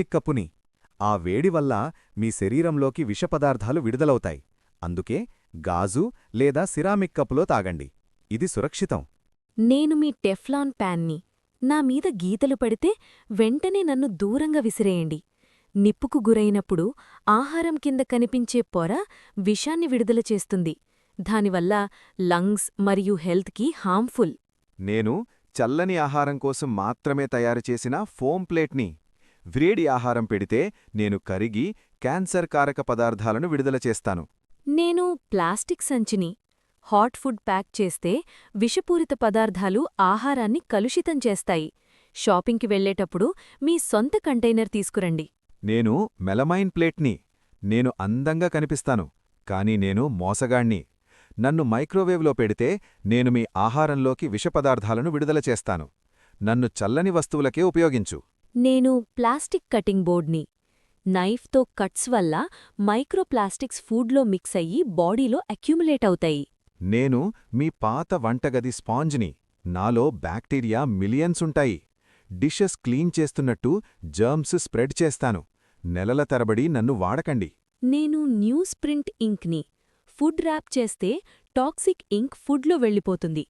Plastic కప్పుని. ఆ వేడి వల్ల మీ శరీరంలోకి విషపదార్థాలు విడుదలవుతాయి. అందుకే గాజు లేదా సిరామిక్ కప్పులో తాగండి. ఇది సురక్షితం. నేను మీ టెఫ్లాన్ ప్యాన్ని. నా మీద గీతలు పడితే వెంటనే నన్ను దూరంగా విసిరేయండి. నిప్పుకు గురైనప్పుడు ఆహారం కింద కనిపించే పొర విషాన్ని విడుదల చేస్తుంది. దానివల్ల లంగ్స్ మరియు హెల్త్కి హార్మ్ఫుల్. నేను చల్లని ఆహారం కోసం మాత్రమే తయారుచేసిన ఫోమ్ ప్లేట్ని. వ్రేడి ఆహారం పెడితే నేను కరిగి క్యాన్సర్ కారక పదార్థాలను విడుదల చేస్తాను. నేను ప్లాస్టిక్ సంచిని. హాట్ ఫుడ్ ప్యాక్ చేస్తే విషపూరిత పదార్థాలు ఆహారాన్ని కలుషితం చేస్తాయి. షాపింగ్కి వెళ్లేటప్పుడు మీ సొంత కంటైనర్ తీసుకురండి. నేను మెలమైన్ ప్లేట్ని. నేను అందంగా కనిపిస్తాను, కానీ నేను మోసగాణ్ణి. నన్ను మైక్రోవేవ్లో పెడితే నేను మీ ఆహారంలోకి విషపదార్థాలను విడుదల చేస్తాను. నన్ను చల్లని వస్తువులకే ఉపయోగించు. నేను ప్లాస్టిక్ కటింగ్ బోర్డ్ని. నైఫ్తో కట్స్ వల్ల మైక్రోప్లాస్టిక్స్ ఫుడ్లో మిక్స్ అయ్యి బాడీలో అక్యుములేట్ అవుతాయి. నేను మీ పాత వంటగది స్పాంజ్ని. నాలో బ్యాక్టీరియా మిలియన్స్ ఉంటాయి. డిషెస్ క్లీన్ చేస్తున్నట్టు జర్మ్స్ స్ప్రెడ్ చేస్తాను. నెలల తరబడి నన్ను వాడకండి. నేను న్యూస్ ప్రింట్ ఇంక్ని. ఫుడ్ ర్యాప్ చేస్తే టాక్సిక్ ఇంక్ ఫుడ్లో వెళ్ళిపోతుంది.